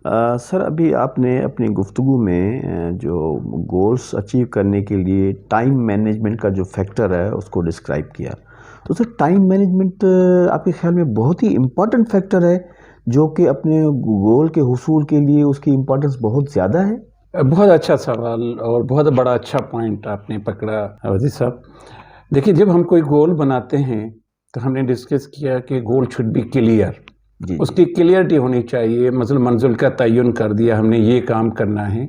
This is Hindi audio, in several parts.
सर अभी आपने अपनी गुफ्तगू में जो गोल्स अचीव करने के लिए टाइम मैनेजमेंट का जो फैक्टर है उसको डिस्क्राइब किया। तो सर टाइम मैनेजमेंट आपके ख्याल में बहुत ही इम्पोर्टेंट फैक्टर है जो कि अपने गोल के हुसूल के लिए उसकी इम्पोर्टेंस बहुत ज़्यादा है। बहुत अच्छा सवाल और बहुत बड़ा अच्छा पॉइंट आपने पकड़ा वजीर साहब। देखिए, जब हम कोई गोल बनाते हैं तो हमने डिस्कस किया कि गोल शुड बी क्लियर। जी जी। उसकी क्लियरिटी होनी चाहिए, मतलब मंजिल का तयन कर दिया हमने, ये काम करना है।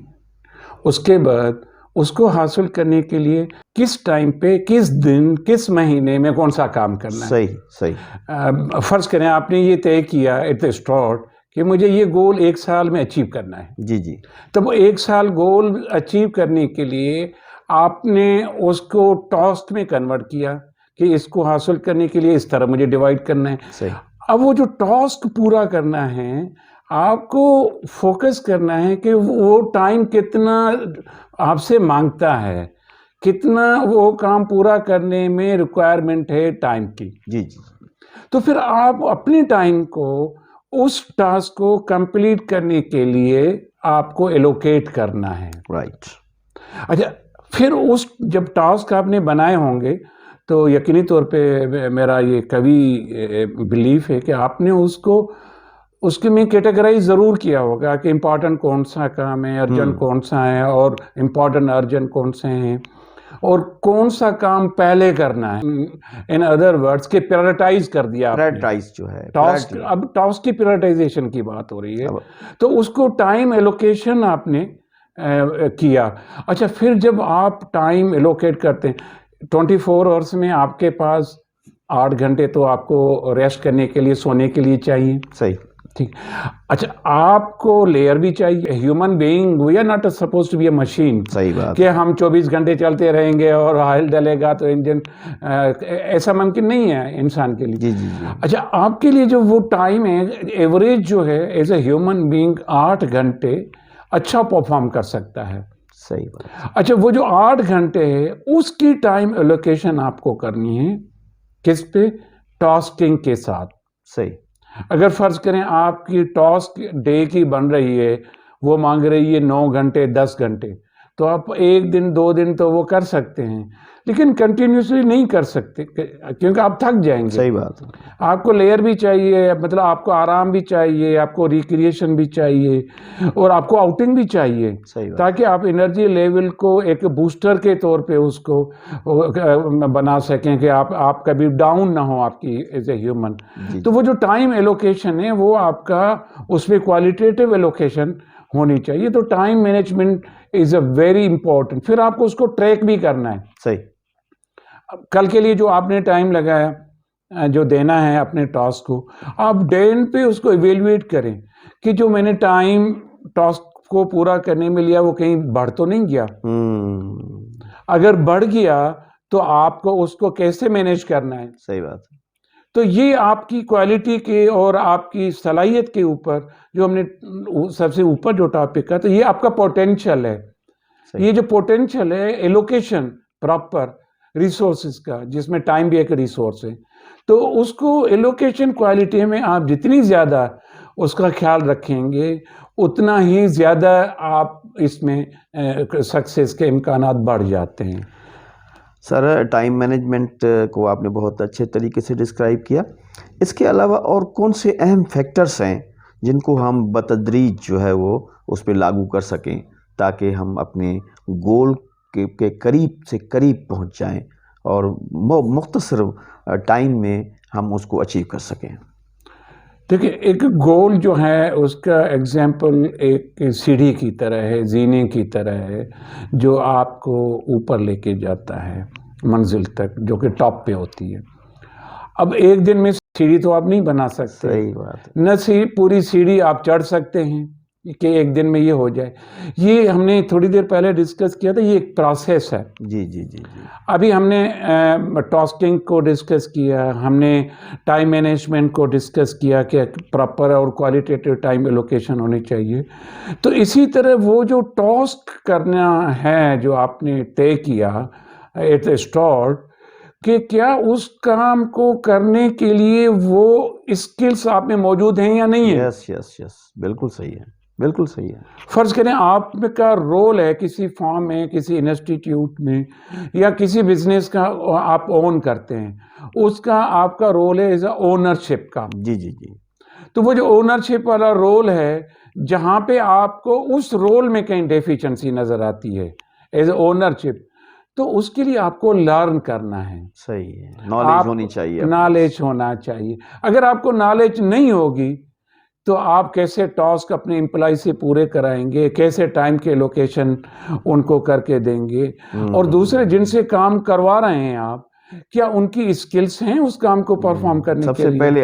उसके बाद उसको हासिल करने के लिए किस टाइम पे, किस दिन, किस महीने में कौन सा काम करना है। सही सही। फर्ज करें आपने ये तय किया एट द स्टार्ट कि मुझे ये गोल 1 साल में अचीव करना है। जी जी। तो वो 1 साल गोल अचीव करने के लिए आपने उसको टास्क में कन्वर्ट किया कि इसको हासिल करने के लिए इस तरह मुझे डिवाइड करना है। सही। अब वो जो टास्क पूरा करना है, आपको फोकस करना है कि वो टाइम कितना आपसे मांगता है, कितना वो काम पूरा करने में रिक्वायरमेंट है टाइम की। जी जी। तो फिर आप अपने टाइम को उस टास्क को कंप्लीट करने के लिए आपको एलोकेट करना है। राइट। अच्छा, फिर उस जब टास्क आपने बनाए होंगे तो यकीनी तौर पे मेरा ये कभी बिलीफ है कि आपने उसको उसके में कैटेगराइज ज़रूर किया होगा कि इम्पोर्टेंट कौन सा काम है, अर्जेंट कौन सा है, और इम्पोर्टेंट अर्जेंट कौन से हैं, और कौन सा काम पहले करना है। इन अदर वर्ड्स के प्रायोरिटाइज कर दिया आपने प्रायोरिटाइज जो है टास्क। प्रायोरिटी। अब टास्क की प्रायोरिटाइजेशन की बात हो रही है, अब तो उसको टाइम एलोकेशन आपने किया। अच्छा, फिर जब आप टाइम एलोकेट करते हैं 24 आवर्स में आपके पास 8 घंटे तो आपको रेस्ट करने के लिए, सोने के लिए चाहिए। सही। ठीक। अच्छा, आपको लेयर भी चाहिए। Human being, we are not suppose to be a machine सही बात। कि हम 24 घंटे चलते रहेंगे और ऑयल डलेगा तो इंजन, ऐसा मुमकिन नहीं है इंसान के लिए। जी जी जी। अच्छा, आपके लिए जो वो टाइम है, एवरेज जो है एज ए ह्यूमन बीइंग 8 घंटे अच्छा परफॉर्म कर सकता है। सही बात। अच्छा, वो जो 8 घंटे है उसकी टाइम एलोकेशन आपको करनी है किस पे? टास्किंग के साथ। सही। अगर फर्ज करें आपकी टास्क डे की बन रही है, वो मांग रही है 9 घंटे 10 घंटे, तो आप 1 दिन 2 दिन तो वो कर सकते हैं, लेकिन कंटिन्यूसली नहीं कर सकते क्योंकि आप थक जाएंगे। सही बात है। आपको लेयर भी चाहिए, मतलब आपको आराम भी चाहिए, आपको रिक्रिएशन भी चाहिए, और आपको आउटिंग भी चाहिए, सही बात। ताकि आप एनर्जी लेवल को एक बूस्टर के तौर पे उसको बना सकें कि आप कभी डाउन ना हो आपकी एज ए ह्यूमन। जी तो जी। वो जो टाइम एलोकेशन है वो आपका उसमें क्वालिटेटिव एलोकेशन होनी चाहिए। तो time management is a very important. फिर आपको उसको ट्रैक भी करना है। सही। अब कल के लिए जो आपने टाइम लगाया, जो देना है अपने टास्क को, आप डे एंड पे उसको इवेल्युएट करें कि जो मैंने टाइम टास्क को पूरा करने में लिया वो कहीं बढ़ तो नहीं गया। अगर बढ़ गया तो आपको उसको कैसे मैनेज करना है। सही बात है। तो ये आपकी क्वालिटी के और आपकी सलाहियत के ऊपर, जो हमने सबसे ऊपर जो टॉपिक का, तो ये आपका पोटेंशियल है। सही। ये जो पोटेंशियल है, एलोकेशन प्रॉपर रिसोर्सेज का, जिसमें टाइम भी एक रिसोर्स है, तो उसको एलोकेशन क्वालिटी में आप जितनी ज़्यादा उसका ख्याल रखेंगे उतना ही ज़्यादा आप इसमें सक्सेस के इम्कानात बढ़ जाते हैं। सर टाइम मैनेजमेंट को आपने बहुत अच्छे तरीके से डिस्क्राइब किया। इसके अलावा और कौन से अहम फैक्टर्स हैं जिनको हम बतदरीज जो है वो उस पर लागू कर सकें ताकि हम अपने गोल के करीब से करीब पहुंच जाएं और मुख्तसर टाइम में हम उसको अचीव कर सकें। देखिए, एक गोल जो है उसका एग्जाम्पल एक सीढ़ी की तरह है, जीने की तरह है, जो आपको ऊपर लेके जाता है मंजिल तक, जो कि टॉप पे होती है। अब एक दिन में सीढ़ी तो आप नहीं बना सकते, सही बात है। न पूरी सीढ़ी आप चढ़ सकते हैं कि एक दिन में ये हो जाए। ये हमने थोड़ी देर पहले डिस्कस किया था, ये एक प्रोसेस है। जी जी जी जी। अभी हमने टास्किंग को डिस्कस किया, हमने टाइम मैनेजमेंट को डिस्कस किया कि प्रॉपर और क्वालिटेटिव टाइम एलोकेशन होनी चाहिए। तो इसी तरह वो जो टास्क करना है जो आपने तय किया एट द स्टार्ट, कि क्या उस काम को करने के लिए वो स्किल्स आप में मौजूद हैं या नहीं है। यस यस यस, बिल्कुल सही है। बिल्कुल सही है। फर्ज करें आपका रोल है किसी फॉर्म में, किसी इंस्टीट्यूट में, या किसी बिजनेस का आप ओन करते हैं, उसका आपका रोल है एज अ ओनरशिप का। जी, जी, जी। तो वो जो ओनरशिप वाला रोल है, जहाँ पे आपको उस रोल में कहीं डेफिशिएंसी नज़र आती है एज अ ओनरशिप, तो उसके लिए आपको लर्न करना है। सही है, नॉलेज होनी चाहिए आपके पास। नॉलेज होना चाहिए। अगर आपको नॉलेज नहीं होगी, तो आप कैसे टास्क अपने एम्प्लॉय से पूरे कराएंगे, कैसे टाइम के लोकेशन उनको करके देंगे, और दूसरे जिनसे काम करवा रहे हैं आप, क्या उनकी स्किल्स हैं उस काम को परफॉर्म करने के लिए?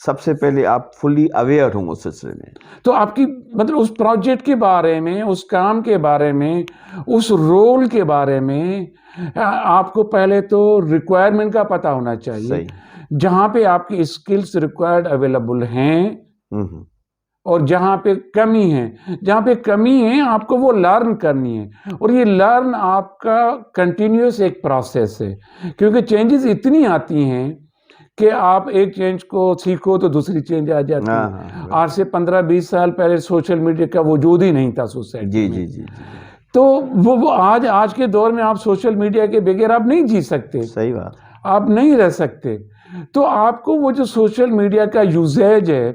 सबसे पहले आप फुल्ली अवेयर हों उस सिलसिले में। तो आपकी मतलब उस प्रोजेक्ट के बारे में, उस काम के बारे में, उस रोल के बारे में आपको पहले तो रिक्वायरमेंट का पता होना चाहिए, सही। जहाँ पे आपकी स्किल्स रिक्वायर्ड अवेलेबल हैं, हम्म। और जहाँ पे कमी है, जहाँ पे कमी है आपको वो लर्न करनी है। और ये लर्न आपका कंटिन्यूस एक प्रोसेस है, क्योंकि चेंजेस इतनी आती हैं कि आप एक चेंज को सीखो तो दूसरी चेंज आ जाती हाँ, है। हाँ, आज से 15-20 साल पहले सोशल मीडिया का वजूद ही नहीं था सोसाइटी जी, में। जी, जी, जी। तो वो आज के दौर में आप सोशल मीडिया के बगैर आप नहीं जी सकते, सही बात। आप नहीं रह सकते। तो आपको वो जो सोशल मीडिया का यूजेज है,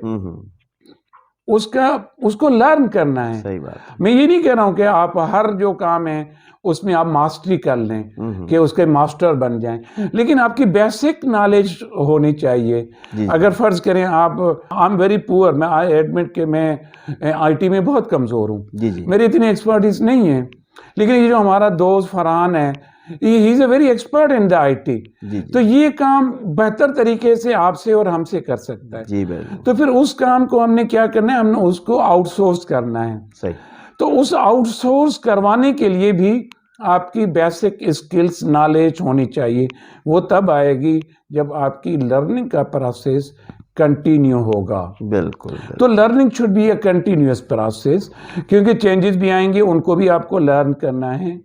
उसको लर्न करना है। सही बात। मैं ये नहीं कह रहा हूं कि आप हर जो काम है उसमें आप मास्टरी कर लें, कि उसके मास्टर बन जाएं, लेकिन आपकी बेसिक नॉलेज होनी चाहिए। जी। अगर फर्ज करें आप, आई एम वेरी पुअर, मैं आई एडमिट कि मैं आईटी में बहुत कमज़ोर हूँ, जी, जी। मेरी इतनी एक्सपर्टीज नहीं है, लेकिन ये जो हमारा दोस्त फरहान है, he is a very expert in the IT, जी, तो जी। ये काम बेहतर तरीके से आपसे और हमसे कर सकता है। जी, बिल्कुल। तो फिर उस काम को हमने क्या करना है, हमने उसको आउटसोर्स करना है। सही। तो उस आउटसोर्स करवाने के लिए भी आपकी बेसिक स्किल्स नॉलेज होनी चाहिए। वो तब आएगी जब आपकी लर्निंग का प्रोसेस कंटिन्यू होगा। बिल्कुल, तो बिल्कुल। Learning should be a continuous process, क्योंकि चेंजेस भी आएंगे, उनको भी आपको लर्न करना है,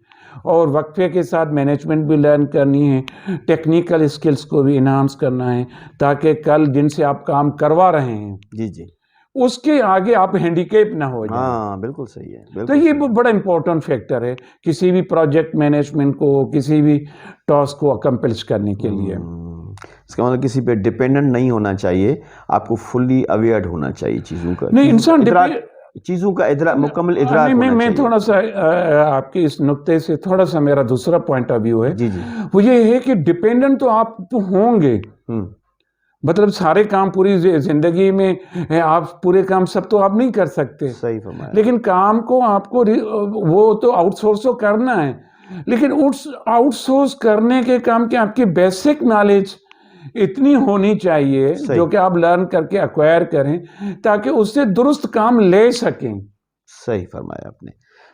और वक्फे के साथ मैनेजमेंट भी लर्न करनी है, टेक्निकल स्किल्स को भी इन्हांस करना है, ताकि कल जिनसे आप काम करवा रहे हैं जी, जी। उसके आगे आप हैंडीकेप ना हो जाए। हाँ, बिल्कुल सही है, तो बिल्कुल ये सही है। बड़ा इंपॉर्टेंट फैक्टर है किसी भी प्रोजेक्ट मैनेजमेंट को, किसी भी टास्क को अकम्प्लिश करने के लिए। इसका मतलब किसी पे डिपेंडेंट नहीं होना चाहिए, आपको फुल्ली अवेयर होना चाहिए चीज़ों का, नहीं, इंसान चीज़ों का मुकम्मल इदराक मैं होना चाहिए। थोड़ा सा आपके इस नुक्ते से थोड़ा सा मेरा दूसरा पॉइंट ऑफ व्यू है। जी, जी। वो ये है कि डिपेंडेंट तो आप तो होंगे, मतलब सारे काम पूरी जिंदगी में आप पूरे काम सब तो आप नहीं कर सकते, सही फरमाया। लेकिन काम को आपको वो तो आउटसोर्स तो करना है, लेकिन उस आउटसोर्स करने के काम की आपकी बेसिक नॉलेज इतनी होनी चाहिए जो कि आप लर्न करके एक्वायर करें, ताकि उससे दुरुस्त काम ले सकें। सही फरमाया आपने।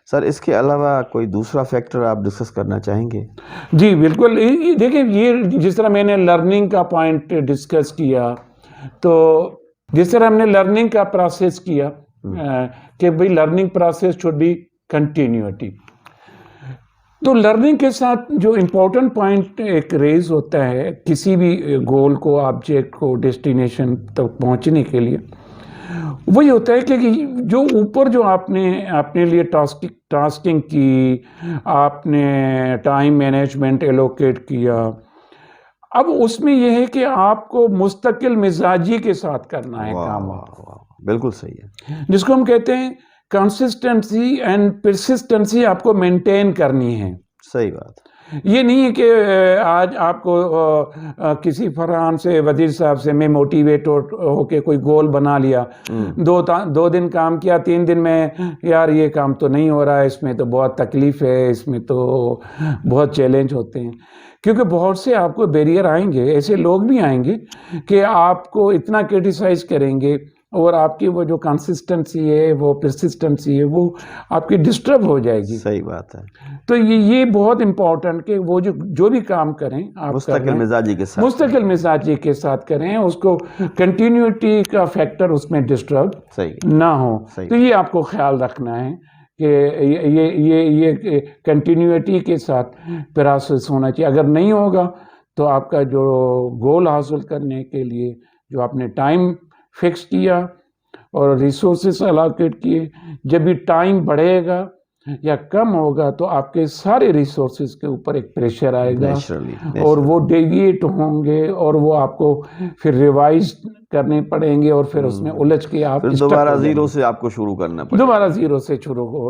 सर, इसके अलावा कोई दूसरा फैक्टर आप डिस्कस करना चाहेंगे? जी बिल्कुल, देखिए, ये जिस तरह मैंने लर्निंग का पॉइंट डिस्कस किया, तो जिस तरह हमने लर्निंग का प्रोसेस किया कि भाई learning process should be continuity, तो लर्निंग के साथ जो इम्पोर्टेंट पॉइंट एक रेज होता है किसी भी गोल को, ऑब्जेक्ट को, डेस्टिनेशन तक पहुंचने के लिए, वो ये होता है कि जो ऊपर जो आपने अपने लिए टास्किंग की, आपने टाइम मैनेजमेंट एलोकेट किया, अब उसमें यह है कि आपको मुस्तकिल मिजाजी के साथ करना है काम, बिल्कुल सही है, जिसको हम कहते हैं कंसिस्टेंसी एंड परसिस्टेंसी आपको मेंटेन करनी है। सही बात। ये नहीं है कि आज आपको किसी फरहान से, वजीर साहब से मैं मोटिवेट होके कोई गोल बना लिया, 2 दिन काम किया, 3 दिन में यार ये काम तो नहीं हो रहा है, इसमें तो बहुत तकलीफ है, इसमें तो बहुत चैलेंज होते हैं, क्योंकि बहुत से आपको बैरियर आएंगे, ऐसे लोग भी आएंगे कि आपको इतना क्रिटिसाइज करेंगे, और आपकी वो जो कंसिस्टेंसी है, वो परसिस्टेंसी है, वो आपकी डिस्टर्ब हो जाएगी। सही बात है। तो ये बहुत इंपॉर्टेंट कि वो जो भी काम करें आप मुस्तकिल मिजाजी के साथ, मुस्तकिल मिजाजी के साथ करें, उसको कंटिन्यूटी का फैक्टर उसमें डिस्टर्ब ना हो। तो ये आपको ख्याल रखना है कि ये कंटिन्यूटी के साथ प्रोसेस होना चाहिए। अगर नहीं होगा तो आपका जो गोल हासिल करने के लिए जो आपने टाइम फिक्स किया, और रिसोर्सेस अलोकेट किए। जब भी टाइम बढ़ेगा या कम होगा तो आपके सारे रिसोर्सेज के ऊपर एक प्रेशर आएगा नेचुरली और वो डेविएट होंगे और वो आपको फिर रिवाइज करने पड़ेंगे और फिर उसमें उलझ के आप फिर stuck दोबारा हो जीरो जाएंगे। से आपको शुरू करना पड़ेगा। दोबारा जीरो से शुरू हो